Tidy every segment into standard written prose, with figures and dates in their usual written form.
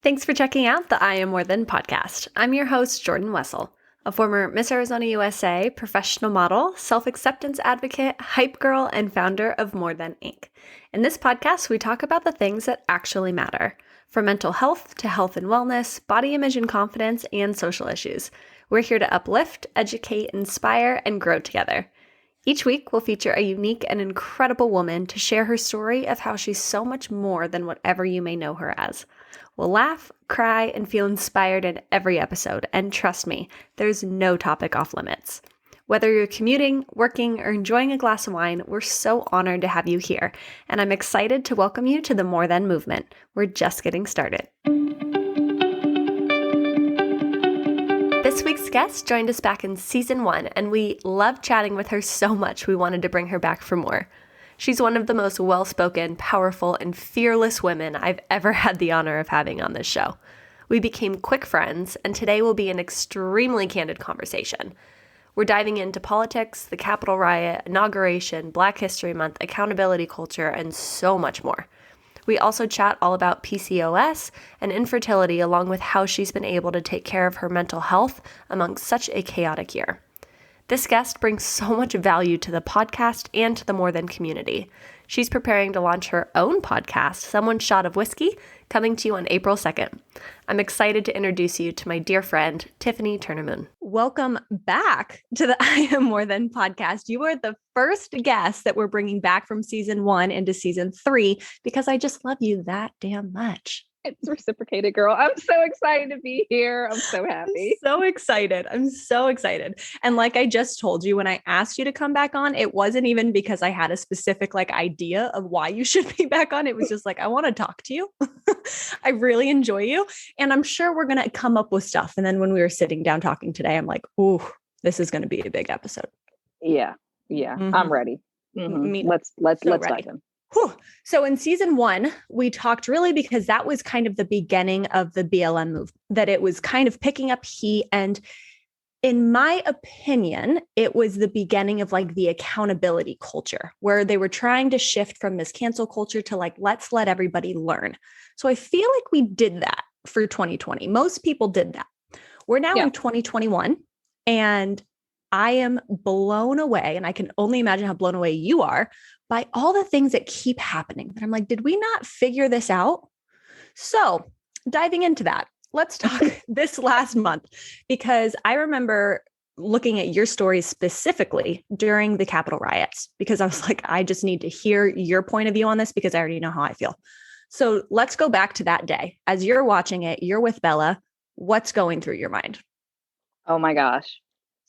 Thanks for checking out the I Am More Than podcast. I'm your host, Jordan Wessel, a former Miss Arizona USA, professional model, self-acceptance advocate, hype girl, and founder of More Than Inc. In this podcast, we talk about the things that actually matter, from mental health to health and wellness, body image and confidence, and social issues. We're here to uplift, educate, inspire, and grow together. Each week, we'll feature a unique and incredible woman to share her story of how she's so much more than whatever you may know her as. We'll laugh, cry, and feel inspired in every episode, and trust me, there's no topic off limits. Whether you're commuting, working, or enjoying a glass of wine, we're so honored to have you here, and I'm excited to welcome you to the More Than movement. We're just getting started. This week's guest joined us back in season 1, and we loved chatting with her so much we wanted to bring her back for more. She's one of the most well-spoken, powerful, and fearless women I've ever had the honor of having on this show. We became quick friends, and today will be an extremely candid conversation. We're diving into politics, the Capitol riot, inauguration, Black History Month, accountability culture, and so much more. We also chat all about PCOS and infertility, along with how she's been able to take care of her mental health among such a chaotic year. This guest brings so much value to the podcast and to the More Than community. She's preparing to launch her own podcast, Someone's Shot of Whiskey, coming to you on April 2nd. I'm excited to introduce you to my dear friend, Tiffany Turnamoon. Welcome back to the I Am More Than podcast. You are the first guest that we're bringing back from season 1 into season 3 because I just love you that damn much. It's reciprocated, girl. I'm so excited to be here. I'm so happy. I'm so excited. And like I just told you, when I asked you to come back on, it wasn't even because I had a specific idea of why you should be back on. It was just I want to talk to you. I really enjoy you. And I'm sure we're going to come up with stuff. And then when we were sitting down talking today, I'm like, ooh, this is going to be a big episode. Yeah. Mm-hmm. I'm ready. Mm-hmm. Let's dive in. Whew. So in season 1, we talked really because that was kind of the beginning of the BLM movement, that it was kind of picking up heat. And in my opinion, it was the beginning of the accountability culture where they were trying to shift from this cancel culture to let's let everybody learn. So I feel like we did that for 2020. Most people did that. We're now in 2021 and I am blown away, and I can only imagine how blown away you are by all the things that keep happening. And I'm like, did we not figure this out? So diving into that, let's talk this last month, because I remember looking at your stories specifically during the Capitol riots, because I was like, I just need to hear your point of view on this because I already know how I feel. So let's go back to that day. As you're watching it, you're with Bella. What's going through your mind? Oh my gosh.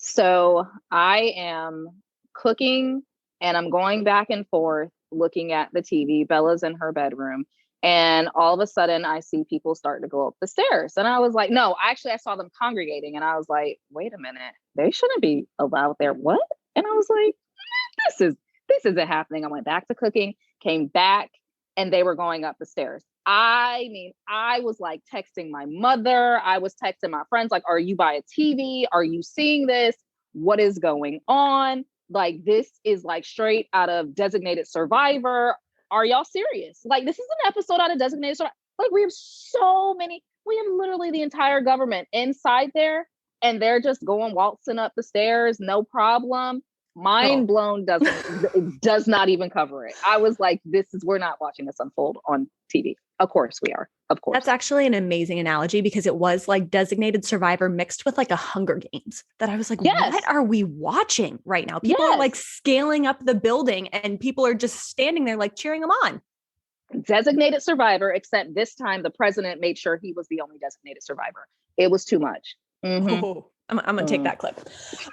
So I am cooking and I'm going back and forth looking at the TV. Bella's in her bedroom. And all of a sudden I see people start to go up the stairs. And I was like, no, actually I saw them congregating. And I was like, wait a minute, they shouldn't be allowed there. What? And I was like, this isn't happening. I went back to cooking, came back, and they were going up the stairs. I mean, I was texting my mother. I was texting my friends, are you by a TV? Are you seeing this? What is going on? This is straight out of Designated Survivor. Are y'all serious? This is an episode out of Designated Survivor. We have literally the entire government inside there, and they're just going waltzing up the stairs, no problem. Mind blown does not even cover it. I was like, we're not watching this unfold on TV. Of course we are. Of course. That's actually an amazing analogy because it was Designated Survivor mixed with a Hunger Games that I was like, yes. What are we watching right now? People are scaling up the building and people are just standing there cheering them on. Designated Survivor, except this time the president made sure he was the only designated survivor. It was too much. Mm-hmm. Oh, I'm going to take that clip.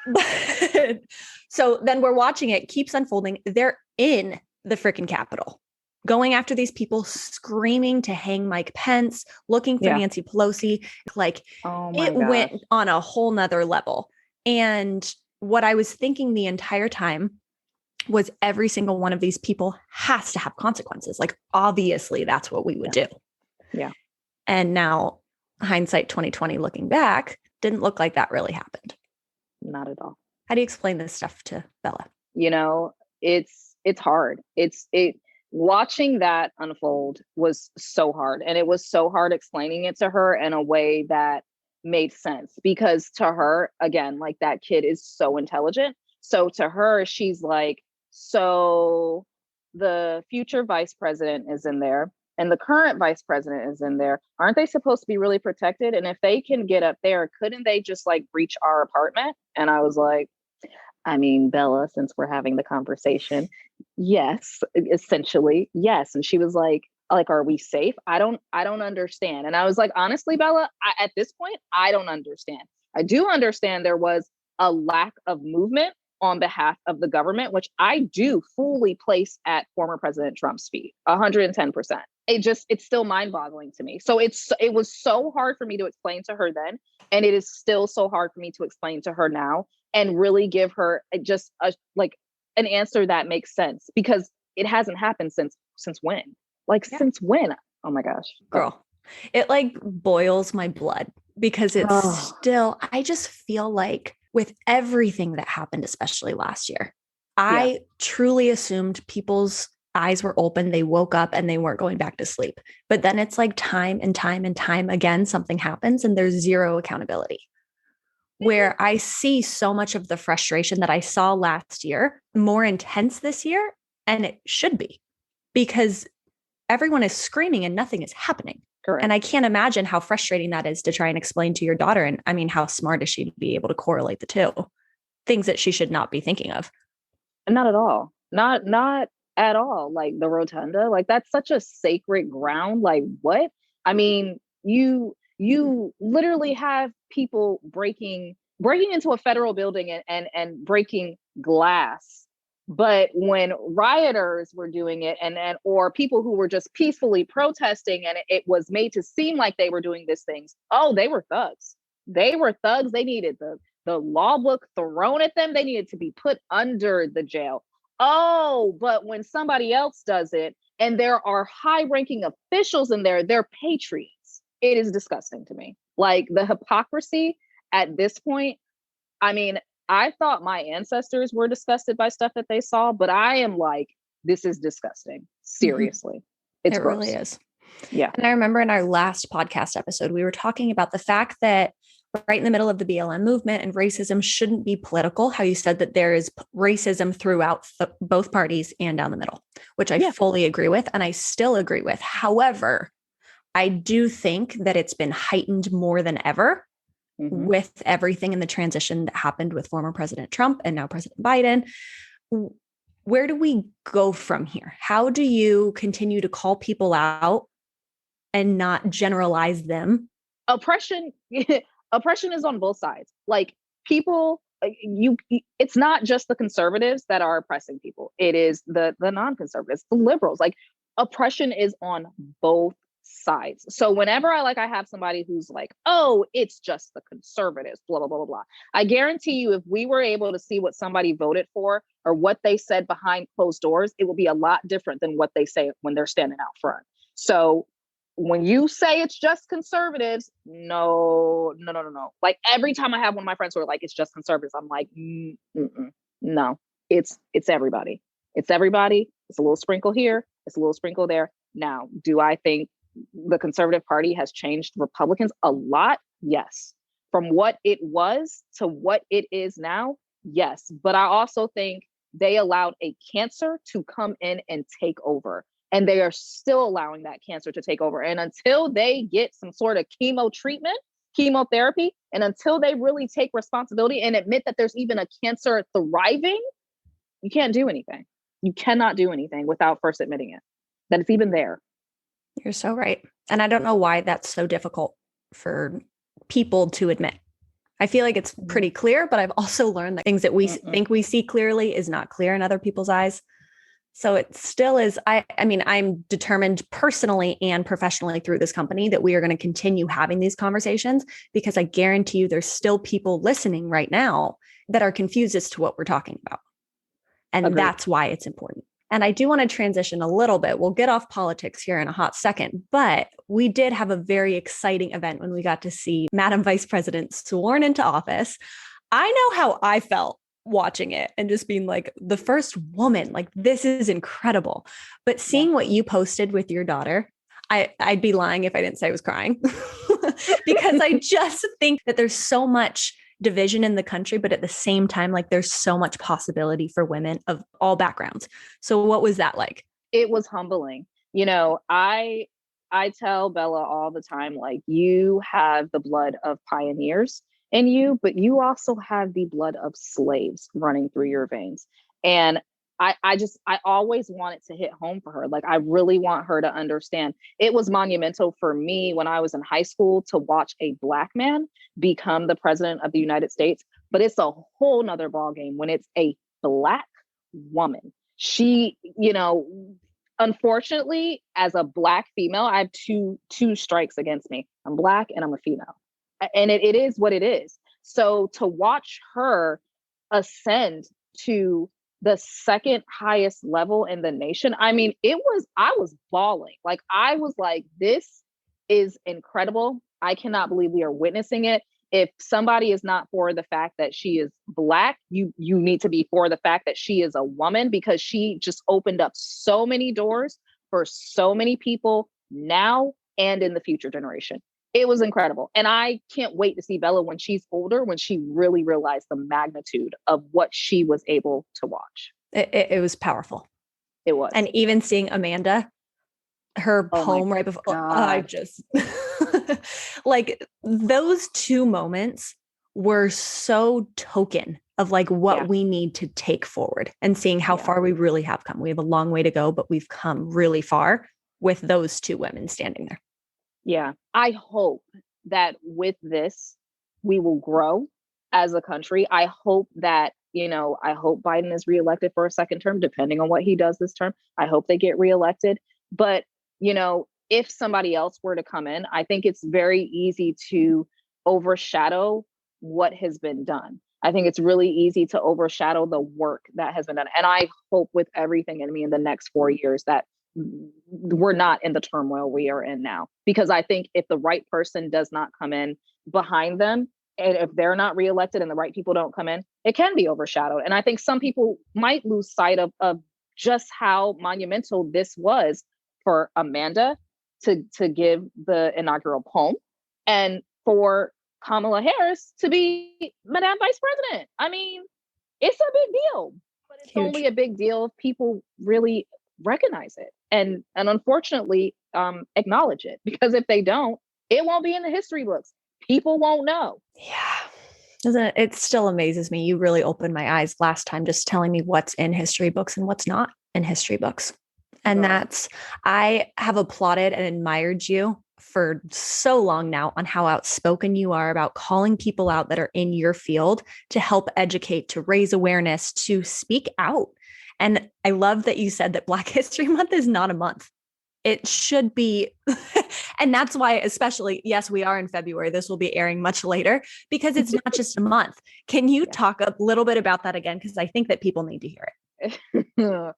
But, so then we're watching it, keeps unfolding. They're in the freaking Capitol, going after these people, screaming to hang Mike Pence, looking for Nancy Pelosi. It went on a whole nother level. And what I was thinking the entire time was every single one of these people has to have consequences. Obviously that's what we would do. Yeah. And now hindsight 2020, looking back, didn't look like that really happened. Not at all. How do you explain this stuff to Bella? It's hard. watching that unfold was so hard. And it was so hard explaining it to her in a way that made sense, because to her, again, like, that kid is so intelligent. So to her, she's like, so the future vice president is in there and the current vice president is in there. Aren't they supposed to be really protected? And if they can get up there, couldn't they just like breach our apartment? And I was like, I mean, Bella, since we're having the conversation, yes, essentially, yes. And she was like, are we safe? I don't understand. And I was like, honestly, Bella, at this point, I don't understand. I do understand there was a lack of movement on behalf of the government, which I do fully place at former President Trump's feet, 110%. It's still mind boggling to me. So it was so hard for me to explain to her then. And it is still so hard for me to explain to her now and really give her just an answer that makes sense, because it hasn't happened since when? Since when? Oh my gosh. Girl, it like boils my blood, because it's still, I just feel like with everything that happened, especially last year, I truly assumed people's eyes were open. They woke up and they weren't going back to sleep. But then it's like time and time and time again, something happens and there's zero accountability. Where I see so much of the frustration that I saw last year more intense this year, and it should be, because everyone is screaming and nothing is happening. Correct. And I can't imagine how frustrating that is to try and explain to your daughter. And I mean, how smart is she to be able to correlate the two? Things that she should not be thinking of. Not at all. Not at all. Like the rotunda, like that's such a sacred ground. Like what? I mean, you literally have people breaking into a federal building and breaking glass. But when rioters were doing it or people who were just peacefully protesting and it was made to seem like they were doing these things, oh, they were thugs. They were thugs. They needed the law book thrown at them. They needed to be put under the jail. Oh, but when somebody else does it and there are high-ranking officials in there, they're patriots. It is disgusting to me. Like the hypocrisy at this point. I mean, I thought my ancestors were disgusted by stuff that they saw, but I am like, this is disgusting. Seriously. It's it gross. Really is. Yeah. And I remember in our last podcast episode, we were talking about the fact that right in the middle of the BLM movement and racism shouldn't be political, how you said that there is racism throughout both parties and down the middle, which I fully agree with. And I still agree with. However, I do think that it's been heightened more than ever with everything in the transition that happened with former President Trump and now President Biden. Where do we go from here? How do you continue to call people out and not generalize them? Oppression is on both sides. Like people, it's not just the conservatives that are oppressing people. It is the non-conservatives, the liberals. Like oppression is on both sides. So whenever I have somebody who's like, oh, it's just the conservatives, blah, blah, blah, blah, blah. I guarantee you, if we were able to see what somebody voted for or what they said behind closed doors, it would be a lot different than what they say when they're standing out front. So when you say it's just conservatives, no. Like every time I have one of my friends who are like, it's just conservatives, I'm like, no, it's everybody. It's everybody. It's a little sprinkle here. It's a little sprinkle there. Now, do I think the Conservative Party has changed Republicans a lot? Yes. From what it was to what it is now? Yes. But I also think they allowed a cancer to come in and take over. And they are still allowing that cancer to take over. And until they get some sort of chemotherapy, and until they really take responsibility and admit that there's even a cancer thriving, you can't do anything. You cannot do anything without first admitting it, that it's even there. You're so right. And I don't know why that's so difficult for people to admit. I feel like it's pretty clear, but I've also learned that things that we think we see clearly is not clear in other people's eyes. So it still is. I mean, I'm determined personally and professionally through this company that we are going to continue having these conversations, because I guarantee you there's still people listening right now that are confused as to what we're talking about. And Agreed. That's why it's important. And I do want to transition a little bit. We'll get off politics here in a hot second, but we did have a very exciting event when we got to see Madam Vice President sworn into office. I know how I felt watching it and just being like, the first woman, like, this is incredible. But Yeah. seeing what you posted with your daughter, I'd be lying if I didn't say I was crying because I just think that there's so much division in the country, but at the same time, like, there's so much possibility for women of all backgrounds. So what was that like? It was humbling. You know, I tell Bella all the time, like, you have the blood of pioneers in you, but you also have the blood of slaves running through your veins. And I always wanted to hit home for her. Like, I really want her to understand. It was monumental for me when I was in high school to watch a Black man become the president of the United States. But it's a whole nother ballgame when it's a Black woman. She, you know, unfortunately, as a Black female, I have two strikes against me. I'm Black and I'm a female. And it is what it is. So to watch her ascend to the second highest level in the nation, I mean, I was bawling. Like, I was like, this is incredible. I cannot believe we are witnessing it. If somebody is not for the fact that she is Black, you need to be for the fact that she is a woman, because she just opened up so many doors for so many people now and in the future generation. It was incredible. And I can't wait to see Bella when she's older, when she really realized the magnitude of what she was able to watch. It was powerful. It was. And even seeing Amanda, her poem right before, I just like, those two moments were so token of like what we need to take forward, and seeing how far we really have come. We have a long way to go, but we've come really far with those two women standing there. Yeah. I hope that with this, we will grow as a country. I hope that, you know, I hope Biden is reelected for a second term, depending on what he does this term. I hope they get reelected. But, you know, if somebody else were to come in, I think it's very easy to overshadow what has been done. I think it's really easy to overshadow the work that has been done. And I hope with everything in me in the next 4 years that we're not in the turmoil we are in now. Because I think if the right person does not come in behind them, and if they're not reelected and the right people don't come in, it can be overshadowed. And I think some people might lose sight of just how monumental this was for Amanda to give the inaugural poem, and for Kamala Harris to be Madame Vice President. I mean, it's a big deal, but it's only a big deal if people really recognize it and unfortunately acknowledge it. Because if they don't, it won't be in the history books. People won't know. Yeah. It still amazes me. You really opened my eyes last time, just telling me what's in history books and what's not in history books. And I have applauded and admired you for so long now on how outspoken you are about calling people out that are in your field to help educate, to raise awareness, to speak out. And I love that you said that Black History Month is not a month. It should be. And that's why, especially, yes, we are in February. This will be airing much later because it's not just a month. Can you talk a little bit about that again? Because I think that people need to hear it.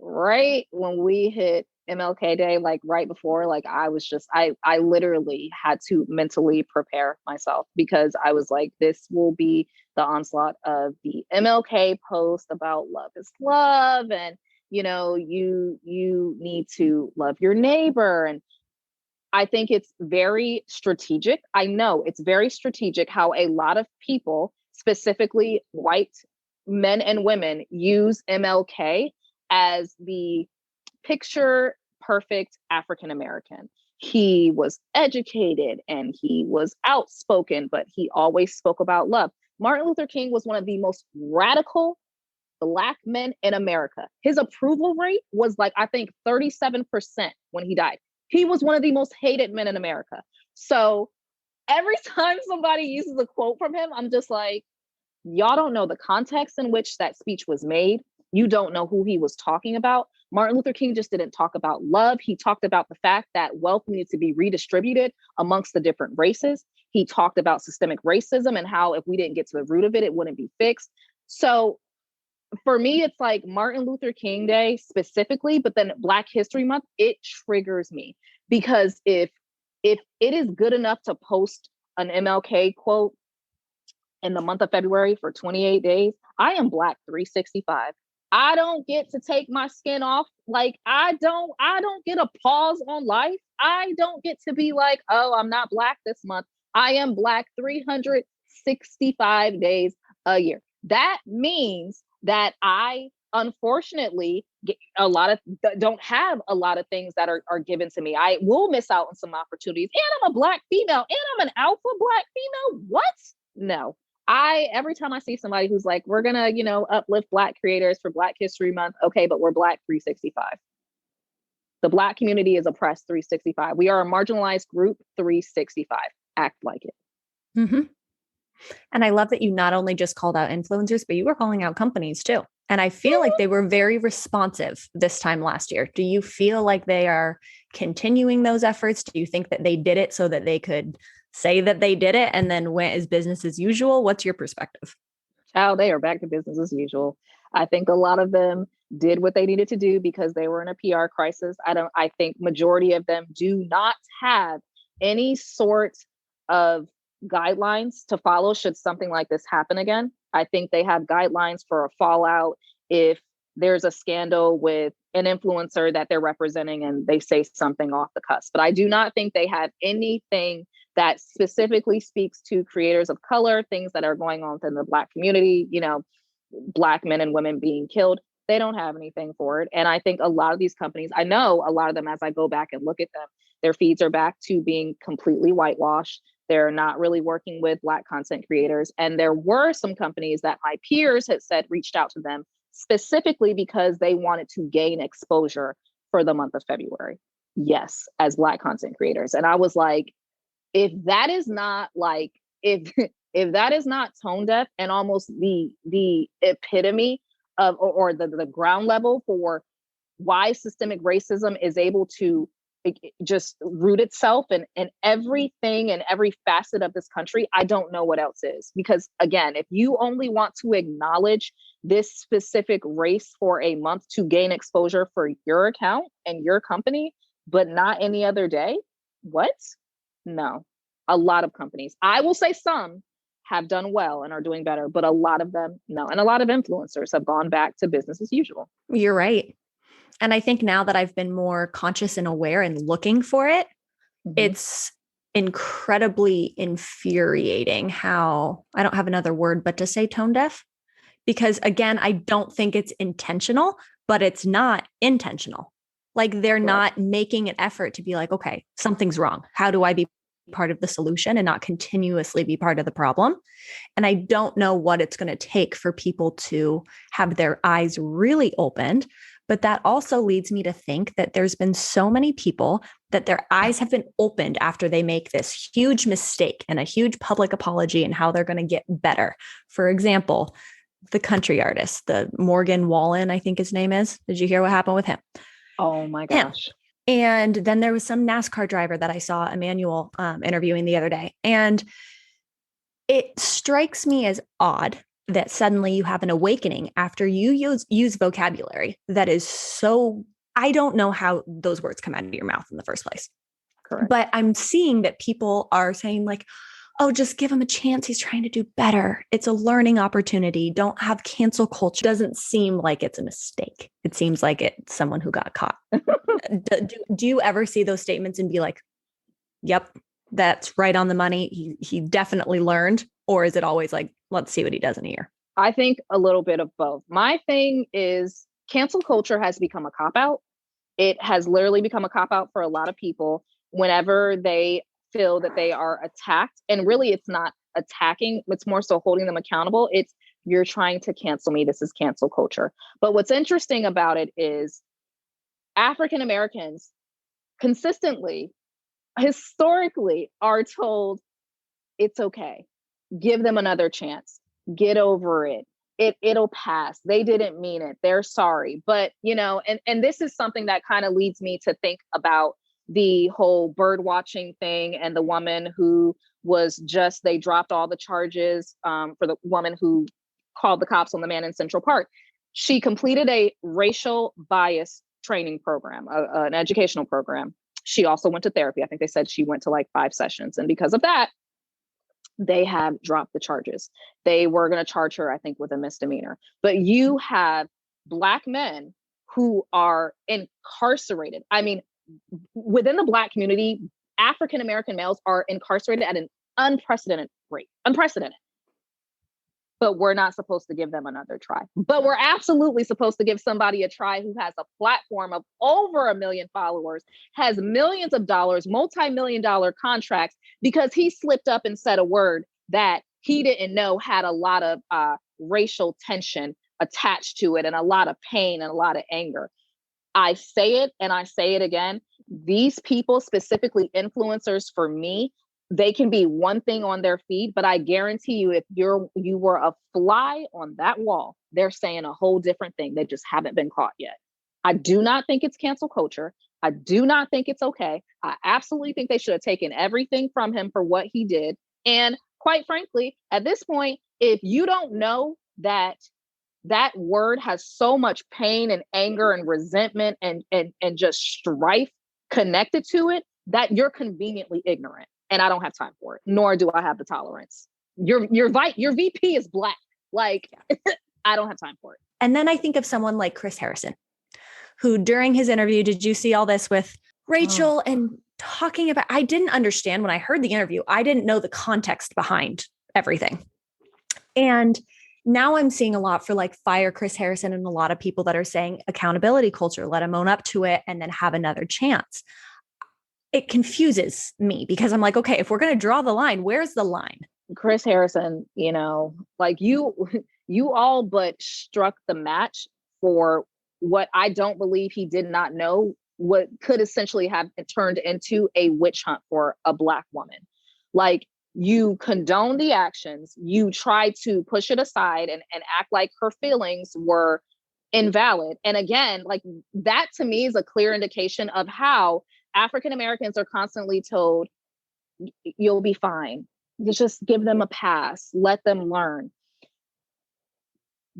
Right when we hit MLK Day, like right before, like I literally had to mentally prepare myself, because I was like, this will be the onslaught of the MLK post about love is love. And, you know, you need to love your neighbor. And I think it's very strategic. I know it's very strategic how a lot of people, specifically white men and women, use MLK as the picture perfect African American. He was educated and he was outspoken, but he always spoke about love. Martin Luther King was one of the most radical Black men in America. His approval rate was like, I think 37% when he died. He was one of the most hated men in America. So every time somebody uses a quote from him, I'm just like, y'all don't know the context in which that speech was made. You don't know who he was talking about. Martin Luther King just didn't talk about love. He talked about the fact that wealth needed to be redistributed amongst the different races. He talked about systemic racism and how if we didn't get to the root of it, it wouldn't be fixed. So for me, it's like Martin Luther King Day specifically, but then Black History Month, it triggers me. Because if it is good enough to post an MLK quote, in the month of February for 28 days, I am Black 365. I don't get to take my skin off. Like I don't get a pause on life. I don't get to be like, oh, I'm not Black this month. I am Black 365 days a year. That means that I unfortunately get don't have a lot of things that are given to me. I will miss out on some opportunities. And I'm a Black female and I'm an alpha Black female. What? No. Every time I see somebody who's like, we're gonna, uplift Black creators for Black History Month. Okay, but we're Black 365. The Black community is oppressed 365. We are a marginalized group 365. Act like it. Mm-hmm. And I love that you not only just called out influencers, but you were calling out companies too. And I feel like they were very responsive this time last year. Do you feel like they are continuing those efforts? Do you think that they did it so that they could say that they did it and then went as business as usual? What's your perspective? Child, they are back to business as usual. I think a lot of them did what they needed to do because they were in a PR crisis. I think majority of them do not have any sort of guidelines to follow should something like this happen again. I think they have guidelines for a fallout if there's a scandal with an influencer that they're representing and they say something off the cusp. But I do not think they have anything that specifically speaks to creators of color, things that are going on within the Black community, Black men and women being killed. They don't have anything for it. And I think a lot of these companies, I know a lot of them, as I go back and look at them, their feeds are back to being completely whitewashed. They're not really working with Black content creators. And there were some companies that my peers had said reached out to them specifically because they wanted to gain exposure for the month of February. Yes, as Black content creators. And I was like, if that is not like, if that is not tone deaf and almost the epitome of or the ground level for why systemic racism is able to just root itself in everything and every facet of this country, I don't know what else is. Because again, if you only want to acknowledge this specific race for a month to gain exposure for your account and your company, but not any other day, what? No. A lot of companies, I will say some have done well and are doing better, but a lot of them, no. And a lot of influencers have gone back to business as usual. You're right. And I think now that I've been more conscious and aware and looking for it, it's incredibly infuriating how, I don't have another word, but to say tone deaf, because again, I don't think it's intentional, but it's not intentional. Like they're not making an effort to be like, okay, something's wrong. How do I be part of the solution and not continuously be part of the problem? And I don't know what it's going to take for people to have their eyes really opened. But that also leads me to think that there's been so many people that their eyes have been opened after they make this huge mistake and a huge public apology and how they're going to get better. For example, the country artist, the Morgan Wallen, I think his name is. Did you hear what happened with him? Oh my gosh. And then there was some NASCAR driver that I saw Emmanuel interviewing the other day. And it strikes me as odd that suddenly you have an awakening after you use vocabulary that is so, I don't know how those words come out of your mouth in the first place. Correct. But I'm seeing that people are saying like, oh, just give him a chance. He's trying to do better. It's a learning opportunity. Don't have cancel culture. Doesn't seem like it's a mistake. It seems like it's someone who got caught. Do you ever see those statements and be like, yep, that's right on the money. He definitely learned. Or is it always like, let's see what he does in a year? I think a little bit of both. My thing is cancel culture has become a cop-out. It has literally become a cop-out for a lot of people whenever they feel that they are attacked. And really, it's not attacking. It's more so holding them accountable. It's you're trying to cancel me. This is cancel culture. But what's interesting about it is African Americans consistently, historically, are told it's okay. Give them another chance. Get over it. It'll pass. They didn't mean it. They're sorry. But, and this is something that kind of leads me to think about the whole bird watching thing and the woman who they dropped all the charges for the woman who called the cops on the man in Central Park. She completed a racial bias training program, an educational program. She also went to therapy. I think they said she went to like 5 sessions. And because of that, They have dropped the charges. They were going to charge her, I think, with a misdemeanor. But you have Black men who are incarcerated. I mean, within the Black community, African American males are incarcerated at an unprecedented rate. Unprecedented. But we're not supposed to give them another try. But we're absolutely supposed to give somebody a try who has a platform of over 1 million followers, has millions of dollars, multi-million dollar contracts, because he slipped up and said a word that he didn't know had a lot of racial tension attached to it and a lot of pain and a lot of anger. I say it and I say it again. These people, specifically influencers for me, they can be one thing on their feed, but I guarantee you, if you were a fly on that wall, they're saying a whole different thing. They just haven't been caught yet. I do not think it's cancel culture. I do not think it's okay. I absolutely think they should have taken everything from him for what he did. And quite frankly, at this point, if you don't know that that word has so much pain and anger and resentment and just strife connected to it, that you're conveniently ignorant. And I don't have time for it, nor do I have the tolerance. Your VP is Black. Like, I don't have time for it. And then I think of someone like Chris Harrison, who during his interview, did you see all this with Rachel and talking about, I didn't understand when I heard the interview, I didn't know the context behind everything. And now I'm seeing a lot for like fire Chris Harrison and a lot of people that are saying accountability culture, let him own up to it and then have another chance. It confuses me because I'm like, okay, if we're going to draw the line, where's the line? Chris Harrison, like you all but struck the match for what I don't believe he did not know, what could essentially have turned into a witch hunt for a Black woman. Like, you condone the actions, you try to push it aside and act like her feelings were invalid. And again, like, that to me is a clear indication of how African Americans are constantly told, you'll be fine. You just give them a pass, let them learn.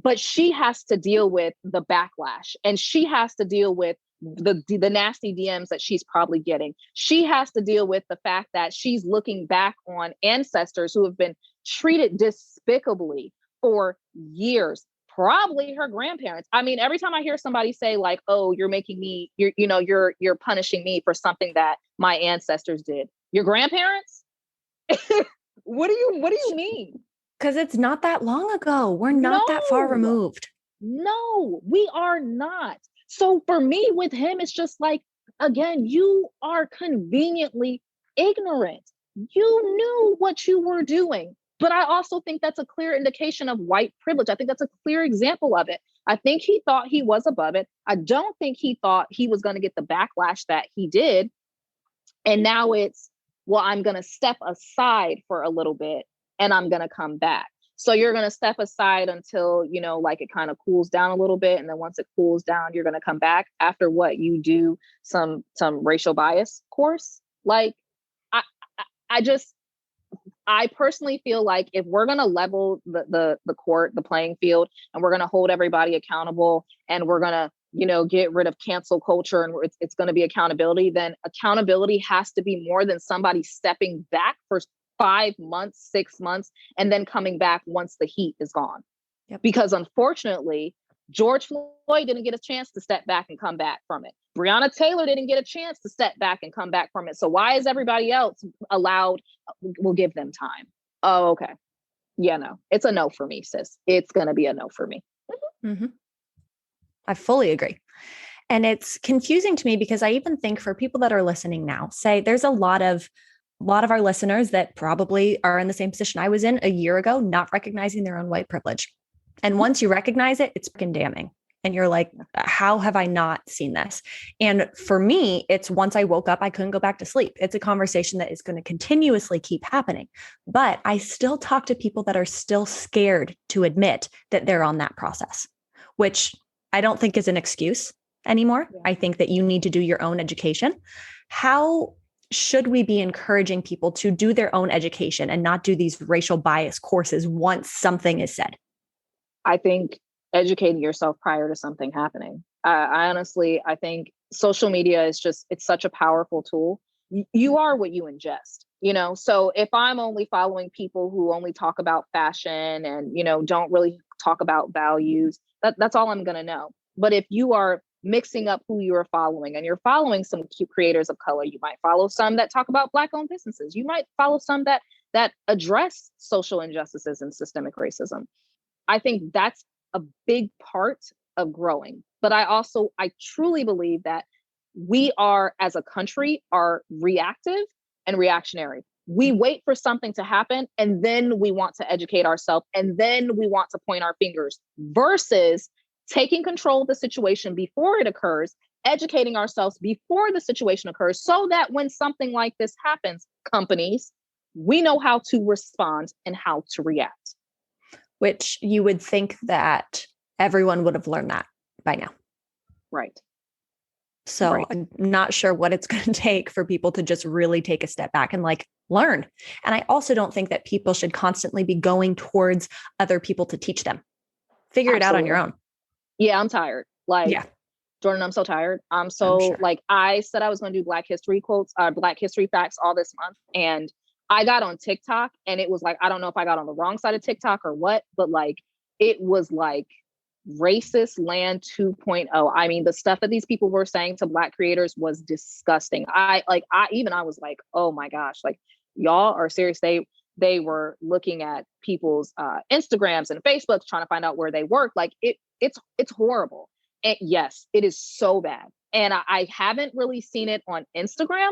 But she has to deal with the backlash, and she has to deal with the nasty DMs that she's probably getting. She has to deal with the fact that she's looking back on ancestors who have been treated despicably for years. Probably her grandparents. I mean, every time I hear somebody say like, "Oh, you're making me, you're punishing me for something that my ancestors did." Your grandparents? What do you mean? Because it's not that long ago. We're not that far removed. No, we are not. So for me, with him, it's just like, again, you are conveniently ignorant. You knew what you were doing. But I also think that's a clear indication of white privilege. I think that's a clear example of it. I think he thought he was above it. I don't think he thought he was going to get the backlash that he did. And now it's, well, I'm going to step aside for a little bit and I'm going to come back. So you're going to step aside until, like it kind of cools down a little bit. And then once it cools down, you're going to come back after what you do some racial bias course. Like, I personally feel like if we're going to level the court, the playing field, and we're going to hold everybody accountable, and we're going to, get rid of cancel culture, and it's going to be accountability, then accountability has to be more than somebody stepping back for 5 months, 6 months, and then coming back once the heat is gone. Yep. Because unfortunately, George Floyd didn't get a chance to step back and come back from it. Breonna Taylor didn't get a chance to step back and come back from it. So why is everybody else allowed? We'll give them time. Oh, okay. Yeah, no, it's a no for me, sis. It's going to be a no for me. Mm-hmm. I fully agree. And it's confusing to me because I even think for people that are listening now, say there's a lot of our listeners that probably are in the same position I was in a year ago, not recognizing their own white privilege. And once you recognize it, it's damning. And you're like, how have I not seen this? And for me, it's once I woke up, I couldn't go back to sleep. It's a conversation that is going to continuously keep happening. But I still talk to people that are still scared to admit that they're on that process, which I don't think is an excuse anymore. Yeah. I think that you need to do your own education. How should we be encouraging people to do their own education and not do these racial bias courses once something is said? I think educating yourself prior to something happening. I think social media is it's such a powerful tool. You are what you ingest. So if I'm only following people who only talk about fashion and, don't really talk about values, that's all I'm going to know. But if you are mixing up who you are following and you're following some cute creators of color, you might follow some that talk about Black owned businesses. You might follow some that address social injustices and systemic racism. I think that's a big part of growing. But I truly believe that we are, as a country, are reactive and reactionary. We wait for something to happen and then we want to educate ourselves and then we want to point our fingers versus taking control of the situation before it occurs, educating ourselves before the situation occurs so that when something like this happens, companies, we know how to respond and how to react. Which you would think that everyone would have learned that by now. Right. So right. I'm not sure what it's going to take for people to just really take a step back and learn. And I also don't think that people should constantly be going towards other people to teach them. Figure it out on your own. Yeah, I'm tired. Jordan, I'm so tired. I'm sure. I said I was going to do Black History Black History facts all this month. And I got on TikTok and it was I don't know if I got on the wrong side of TikTok or what, but it was racist land 2.0. I mean, the stuff that these people were saying to Black creators was disgusting. I was like, oh my gosh, y'all are serious. They were looking at people's Instagrams and Facebooks trying to find out where they work. It's horrible. And yes, it is so bad. And I haven't really seen it on Instagram,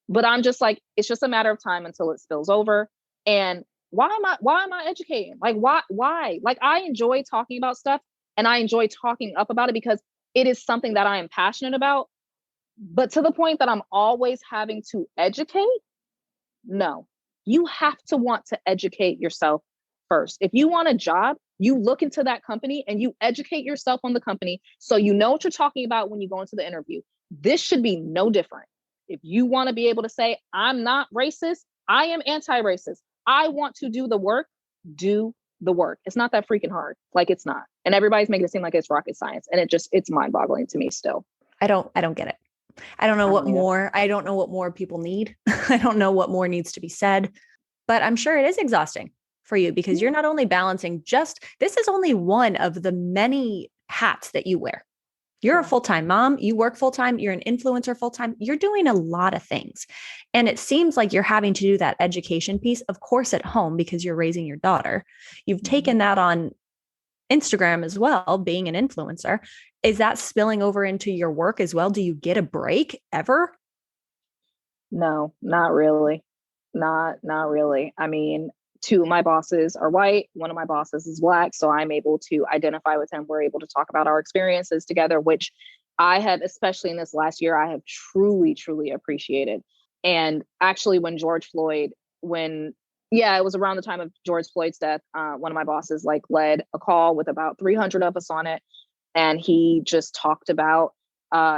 but I'm just it's just a matter of time until it spills over. And why am I educating? Why? I enjoy talking about stuff and I enjoy talking up about it because it is something that I am passionate about. But to the point that I'm always having to educate, no. You have to want to educate yourself first. If you want a job, you look into that company and you educate yourself on the company so you know what you're talking about when you go into the interview. This should be no different. If you want to be able to say, I'm not racist, I am anti-racist, I want to do the work, do the work. It's not that freaking hard. It's not. And everybody's making it seem like it's rocket science. And it's mind-boggling to me still. I don't get it. I don't know I don't know what more people need. I don't know what more needs to be said, but I'm sure it is exhausting for you because you're not only balancing this is only one of the many hats that you wear. You're a full-time mom, you work full-time, you're an influencer full-time, you're doing a lot of things. And it seems like you're having to do that education piece, of course, at home because you're raising your daughter. You've taken that on Instagram as well, being an influencer. Is that spilling over into your work as well? Do you get a break ever? No, not really. Not really. I mean, two of my bosses are white. One of my bosses is Black. So I'm able to identify with him. We're able to talk about our experiences together, which I have, especially in this last year, I have truly, truly appreciated. And actually it was around the time of George Floyd's death. One of my bosses led a call with about 300 of us on it. And he just talked about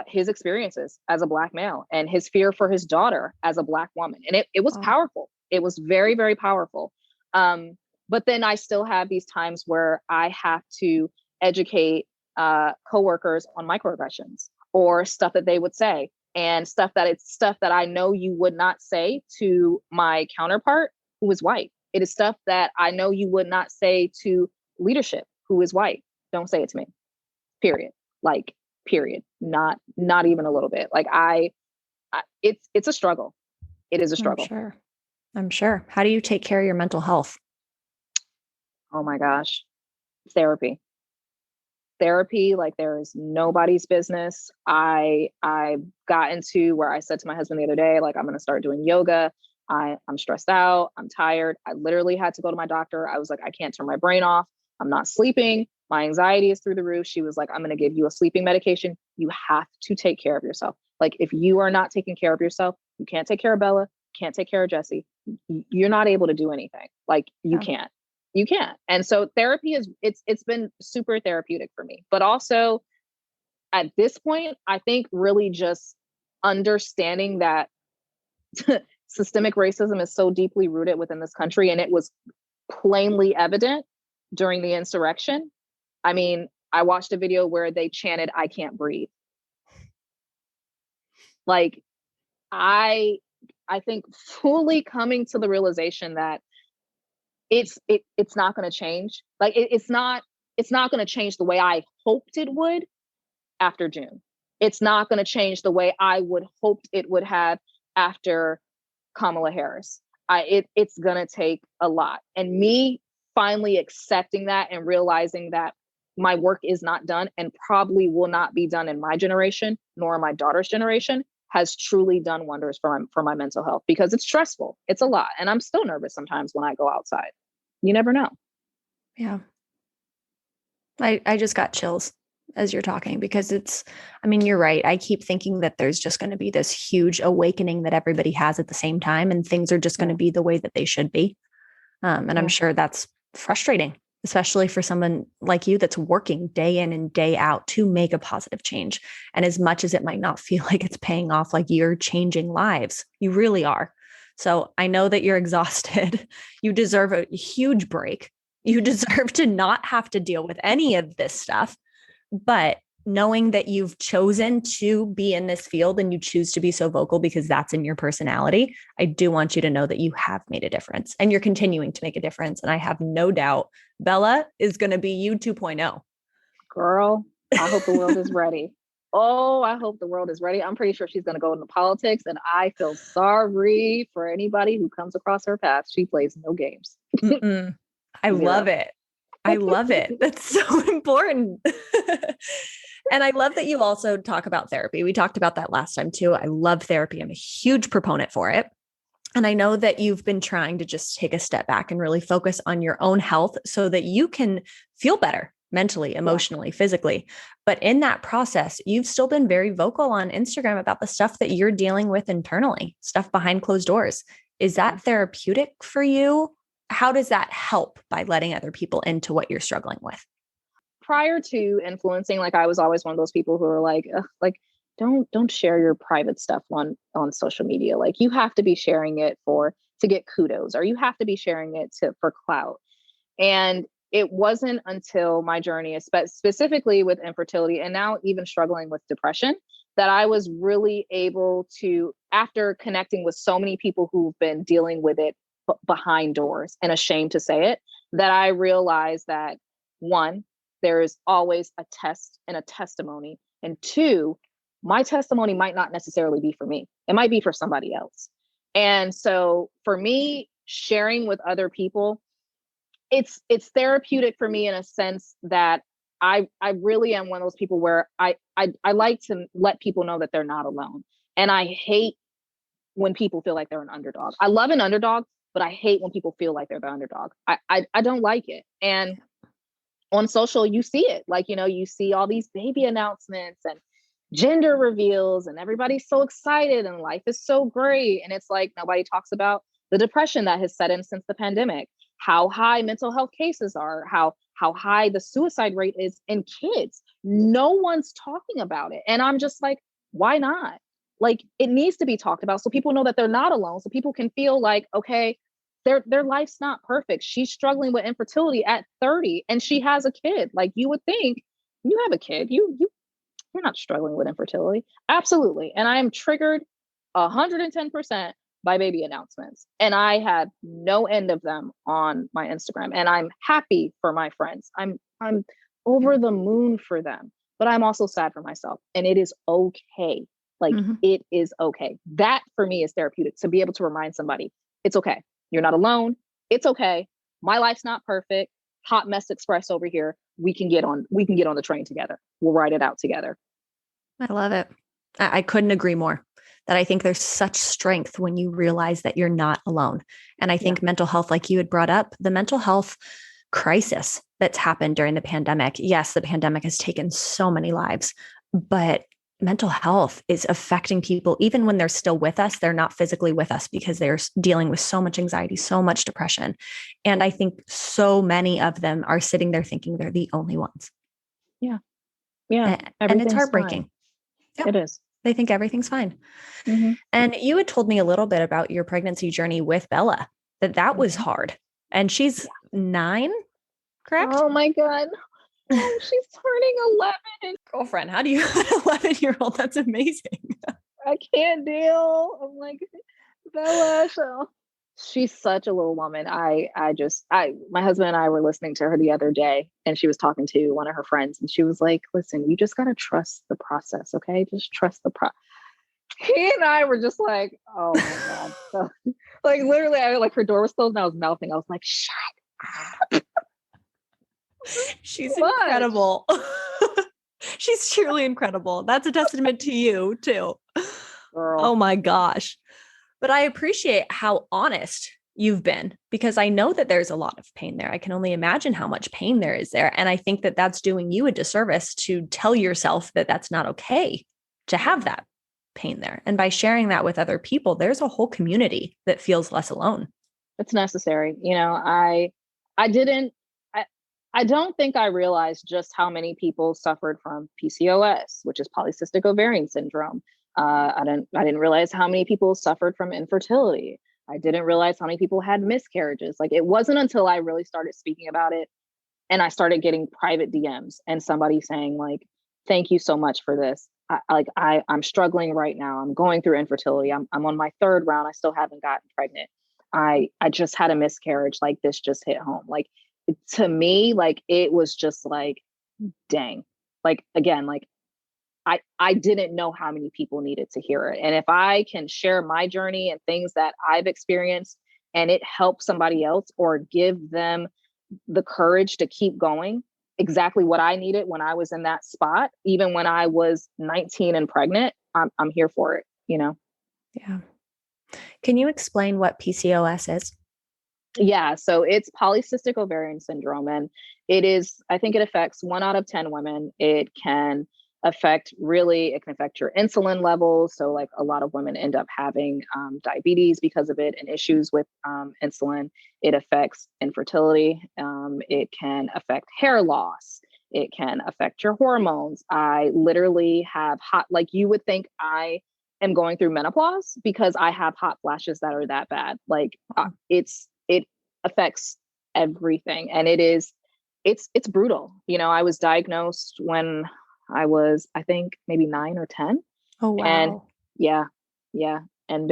his experiences as a Black male and his fear for his daughter as a Black woman. And it was powerful. It was very, very powerful. But then I still have these times where I have to educate coworkers on microaggressions or stuff that they would say and stuff that I know you would not say to my counterpart who is white. It is stuff that I know you would not say to leadership who is white. Don't say it to me. Period. Period. Not even a little bit. It's a struggle. It is a struggle. I'm sure. How do you take care of your mental health? Oh my gosh. Therapy, there is nobody's business. I got into where I said to my husband the other day, I'm going to start doing yoga. I'm stressed out. I'm tired. I literally had to go to my doctor. I was like, I can't turn my brain off. I'm not sleeping. My anxiety is through the roof. She was like, I'm going to give you a sleeping medication. You have to take care of yourself. If you are not taking care of yourself, you can't take care of Bella, can't take care of Jesse. You're not able to do anything. You can't. And so therapy it's been super therapeutic for me. But also at this point, I think really just understanding that systemic racism is so deeply rooted within this country. And it was plainly evident during the insurrection. I mean, I watched a video where they chanted, "I can't breathe." I think fully coming to the realization that it's not going to change. Like it's not going to change the way I hoped it would after June. It's not going to change the way I would hoped it would have after Kamala Harris. It's going to take a lot. And me finally accepting that and realizing that my work is not done and probably will not be done in my generation, nor my daughter's generation, has truly done wonders for my mental health, because it's stressful. It's a lot. And I'm still nervous sometimes when I go outside. You never know. Yeah. I just got chills as you're talking, because I mean, you're right. I keep thinking that there's just going to be this huge awakening that everybody has at the same time, and things are just going to be the way that they should be. And I'm sure that's frustrating, especially for someone like you that's working day in and day out to make a positive change. And as much as it might not feel like it's paying off, like you're changing lives, you really are. So I know that you're exhausted. You deserve a huge break. You deserve to not have to deal with any of this stuff. But knowing that you've chosen to be in this field and you choose to be so vocal because that's in your personality, I do want you to know that you have made a difference and you're continuing to make a difference. And I have no doubt Bella is going to be you 2.0. Girl, I hope the world is ready. Oh, I hope the world is ready. I'm pretty sure she's going to go into politics, and I feel sorry for anybody who comes across her path. She plays no games. I love it. I love it. That's so important. And I love that you also talk about therapy. We talked about that last time too. I love therapy. I'm a huge proponent for it. And I know that you've been trying to just take a step back and really focus on your own health so that you can feel better mentally, emotionally, physically. But in that process, you've still been very vocal on Instagram about the stuff that you're dealing with internally, stuff behind closed doors. Is that therapeutic for you? How does that help by letting other people into what you're struggling with? Prior to influencing, like I was always one of those people who are like don't share your private stuff on social media. Like you have to be sharing it to get kudos, or you have to be sharing it for clout. And it wasn't until my journey, specifically with infertility and now even struggling with depression, that I was really able to, after connecting with so many people who've been dealing with it behind doors and ashamed to say it, that I realized that one, there is always a test and a testimony. And two, my testimony might not necessarily be for me. It might be for somebody else. And so for me, sharing with other people, it's therapeutic for me in a sense that I really am one of those people where I like to let people know that they're not alone. And I hate when people feel like they're an underdog. I love an underdog, but I hate when people feel like they're the underdog. I don't like it. And on social, you see it. Like, you see all these baby announcements and gender reveals, and everybody's so excited and life is so great. And it's like, nobody talks about the depression that has set in since the pandemic, how high mental health cases are, how high the suicide rate is in kids. No one's talking about it. And I'm just like, why not? Like, it needs to be talked about so people know that they're not alone, so people can feel like, okay, their life's not perfect. She's struggling with infertility at 30 and she has a kid. Like, you would think, you have a kid, you're not struggling with infertility. Absolutely. And I am triggered 110% by baby announcements. And I had no end of them on my Instagram. And I'm happy for my friends. I'm over the moon for them, but I'm also sad for myself. And it is okay. Like, it is okay. That for me is therapeutic, to be able to remind somebody, it's okay. You're not alone. It's okay. My life's not perfect. Hot mess express over here. We can get on the train together. We'll ride it out together. I love it. I couldn't agree more. That I think there's such strength when you realize that you're not alone. And I think mental health, like you had brought up, the mental health crisis that's happened during the pandemic. Yes, the pandemic has taken so many lives, but mental health is affecting people even when they're still with us. They're not physically with us because they're dealing with so much anxiety, so much depression. And I think so many of them are sitting there thinking they're the only ones. Yeah. Yeah. And it's heartbreaking. Yep. It is. They think everything's fine. And you had told me a little bit about your pregnancy journey with Bella, that was hard. And she's 9, correct? Oh my God. Oh, she's turning 11. Girlfriend, how do you have an 11-year-old? That's amazing. I can't deal. I'm like, Bella, she's such a little woman. My husband and I were listening to her the other day, and she was talking to one of her friends, and she was like, listen, you just got to trust the process. Okay. Just trust the process. He and I were just like, oh my God. So, like literally, her door was closed and I was melting. I was like, shut up. She's incredible. She's truly incredible. That's a testament to you too. Girl. Oh my gosh. But I appreciate how honest you've been, because I know that there's a lot of pain there. I can only imagine how much pain there is there. And I think that that's doing you a disservice to tell yourself that that's not okay to have that pain there. And by sharing that with other people, there's a whole community that feels less alone. It's necessary. I don't think I realized just how many people suffered from PCOS, which is polycystic ovarian syndrome. I didn't realize how many people suffered from infertility. I didn't realize how many people had miscarriages. Like, it wasn't until I really started speaking about it and I started getting private DMs and somebody saying like, thank you so much for this. I'm struggling right now. I'm going through infertility. I'm on my third round. I still haven't gotten pregnant. I just had a miscarriage. Like, this just hit home. Like, to me, like, it was just like, dang. Like, again, like, I didn't know how many people needed to hear it. And if I can share my journey and things that I've experienced and it helps somebody else or give them the courage to keep going, exactly what I needed when I was in that spot, even when I was 19 and pregnant, I'm here for it, Yeah. Can you explain what PCOS is? Yeah, so it's polycystic ovarian syndrome, and I think it affects 1 out of 10 women. It can affect your insulin levels. So like a lot of women end up having diabetes because of it and issues with insulin. It affects infertility. It can affect hair loss. It can affect your hormones. I literally have like you would think I am going through menopause because I have hot flashes that are that bad. Like it affects everything. And it's brutal. I was diagnosed when I was, I think, maybe 9 or 10. Oh, wow. And yeah. And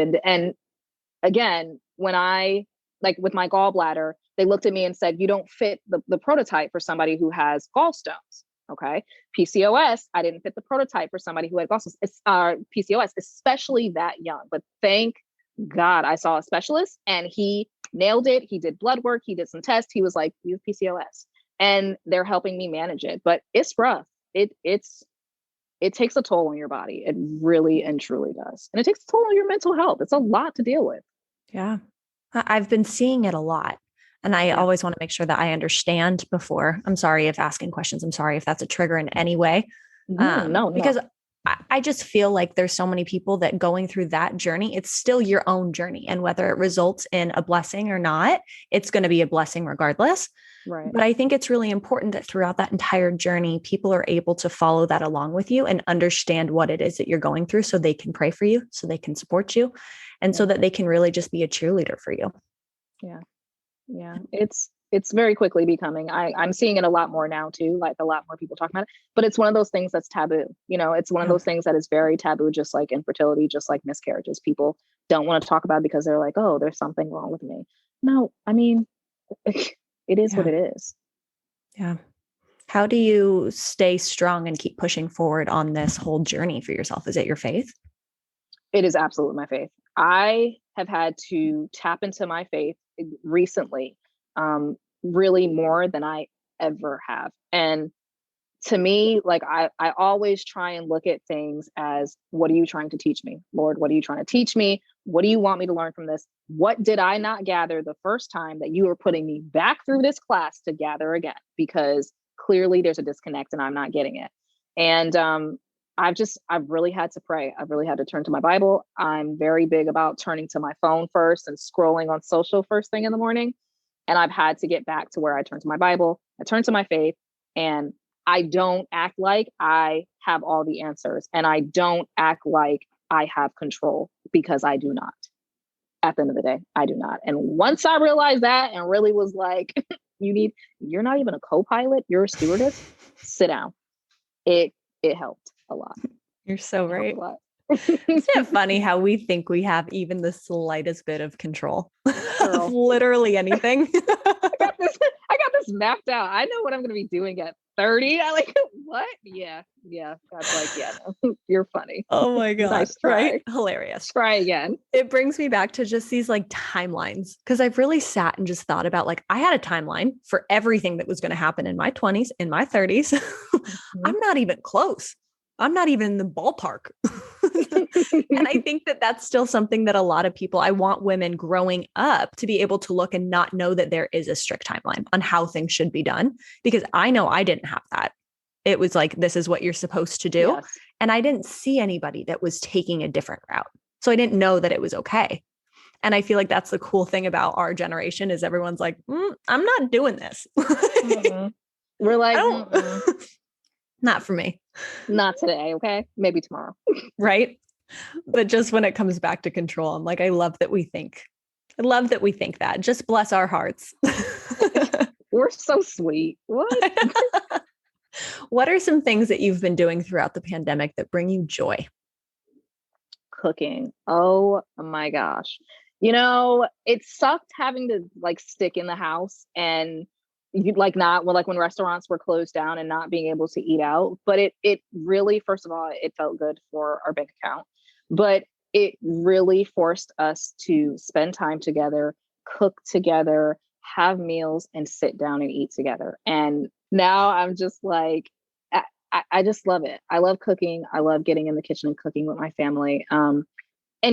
again, when I, like with my gallbladder, they looked at me and said, you don't fit the prototype for somebody who has gallstones. Okay. PCOS, I didn't fit the prototype for somebody who had gallstones. It's PCOS, especially that young. But thank God I saw a specialist and he nailed it. He did blood work. He did some tests. He was like, you have PCOS. And they're helping me manage it. But it's rough. It takes a toll on your body. It really and truly does. And it takes a toll on your mental health. It's a lot to deal with. Yeah. I've been seeing it a lot. And I always want to make sure that I understand before. I'm sorry if asking questions. I'm sorry if that's a trigger in any way. No. Because I just feel like there's so many people that going through that journey, it's still your own journey. And whether it results in a blessing or not, it's going to be a blessing regardless. Right. But I think it's really important that throughout that entire journey, people are able to follow that along with you and understand what it is that you're going through so they can pray for you, so they can support you, and so that they can really just be a cheerleader for you. Yeah. It's very quickly becoming, I'm seeing it a lot more now too, like a lot more people talking about it, but it's one of those things that's taboo. It's one of those things that is very taboo, just like infertility, just like miscarriages. People don't want to talk about it because they're like, oh, there's something wrong with me. No, I mean, it is what it is. Yeah. How do you stay strong and keep pushing forward on this whole journey for yourself? Is it your faith? It is absolutely my faith. I have had to tap into my faith recently, really more than I ever have. And to me, like I always try and look at things as, what are you trying to teach me? Lord, what are you trying to teach me? What do you want me to learn from this? What did I not gather the first time that you were putting me back through this class to gather again? Because clearly there's a disconnect and I'm not getting it. And I've really had to pray. I've really had to turn to my Bible. I'm very big about turning to my phone first and scrolling on social first thing in the morning. And I've had to get back to where I turn to my Bible, I turn to my faith, and I don't act like I have all the answers. And I don't act like I have control, because I do not. At the end of the day, I do not. And once I realized that and really was like, you're not even a co-pilot, you're a stewardess, sit down. It helped a lot. You're so right. Isn't it funny how we think we have even the slightest bit of control Girl. of literally anything? I got this mapped out. I know what I'm going to be doing at 30. I like, what? Yeah. God's like, yeah, no, you're funny. Oh my God. Nice try. Right? Hilarious. Try again. It brings me back to just these like timelines, because I've really sat and just thought about, like, I had a timeline for everything that was going to happen in my 20s, in my 30s. I'm not even close. I'm not even in the ballpark. And I think that that's still something that a lot of people, I want women growing up to be able to look and not know that there is a strict timeline on how things should be done, because I know I didn't have that. It was like, this is what you're supposed to do. Yes. And I didn't see anybody that was taking a different route. So I didn't know that it was okay. And I feel like that's the cool thing about our generation is everyone's like, I'm not doing this. We're like, not for me. Not today. Okay. Maybe tomorrow. Right. But just when it comes back to control, I'm like, I love that we think that. Just bless our hearts. We're so sweet. What? What are some things that you've been doing throughout the pandemic that bring you joy? Cooking. Oh my gosh. You know, it sucked having to like stick in the house and you like not well, like when restaurants were closed down and not being able to eat out. But it really, first of all, it felt good for our bank account, but it really forced us to spend time together, cook together, have meals, and sit down and eat together. And now I'm just like, I just love it. I love cooking. I love getting in the kitchen and cooking with my family. And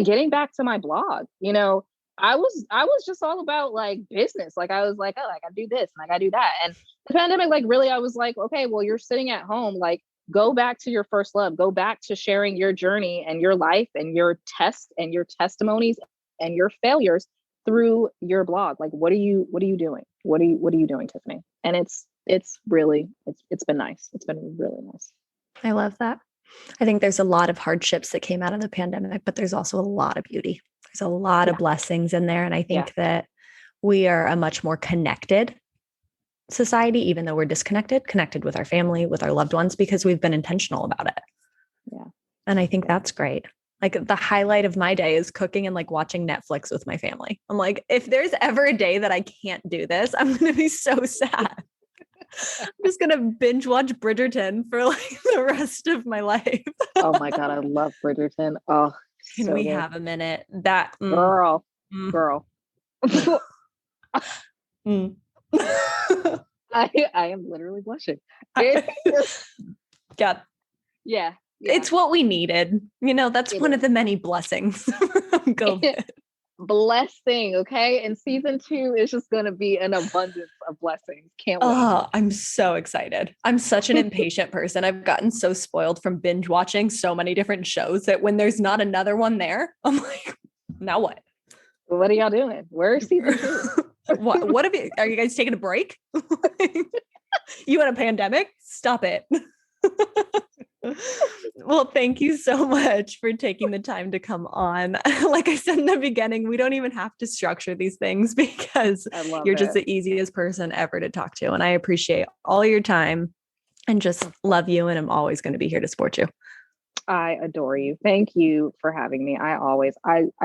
getting back to my blog, you know, I was just all about like business. Like I was like, oh, I gotta do this and I gotta do that. And the pandemic, like really, I was like, okay, well, you're sitting at home, like go back to your first love, go back to sharing your journey and your life and your tests and your testimonies and your failures through your blog. Like, what are you doing? What are you doing, Tiffany? And it's been nice. It's been really nice. I love that. I think there's a lot of hardships that came out of the pandemic, but there's also a lot of beauty. There's a lot of blessings in there. And I think that we are a much more connected society, even though we're connected with our family, with our loved ones, because we've been intentional about it. Yeah. And I think that's great. Like the highlight of my day is cooking and like watching Netflix with my family. I'm like, if there's ever a day that I can't do this, I'm going to be so sad. I'm just going to binge watch Bridgerton for like the rest of my life. Oh my God. I love Bridgerton. Oh, can we have a minute? That girl. I am literally blushing. Yeah. It's what we needed. You know, that's one of the many blessings. Blessing, okay? And season 2 is just going to be an abundance of blessings. Can't wait. Oh, I'm so excited. I'm such an impatient person. I've gotten so spoiled from binge watching so many different shows that when there's not another one there, I'm like, now what? What are y'all doing? Where's season 2? What have you? Are you guys taking a break? You in a pandemic? Stop it. Well, thank you so much for taking the time to come on. Like I said in the beginning, we don't even have to structure these things because you're just the easiest person ever to talk to. And I appreciate all your time and just love you. And I'm always going to be here to support you. I adore you. Thank you for having me. I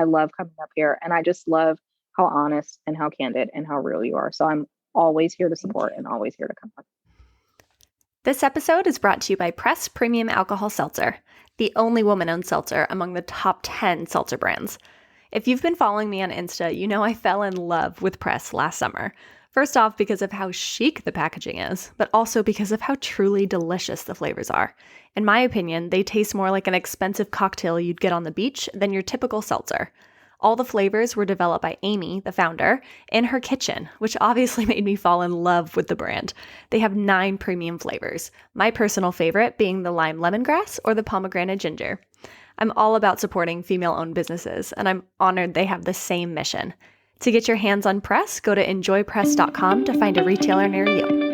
love coming up here, and I just love how honest and how candid and how real you are. So I'm always here to support and always here to come up. This episode is brought to you by Press Premium Alcohol Seltzer, the only woman-owned seltzer among the top 10 seltzer brands. If you've been following me on Insta, you know I fell in love with Press last summer. First off, because of how chic the packaging is, but also because of how truly delicious the flavors are. In my opinion, they taste more like an expensive cocktail you'd get on the beach than your typical seltzer. All the flavors were developed by Amy, the founder, in her kitchen, which obviously made me fall in love with the brand. They have 9 premium flavors, my personal favorite being the lime lemongrass or the pomegranate ginger. I'm all about supporting female-owned businesses, and I'm honored they have the same mission. To get your hands on Press, go to enjoypress.com to find a retailer near you.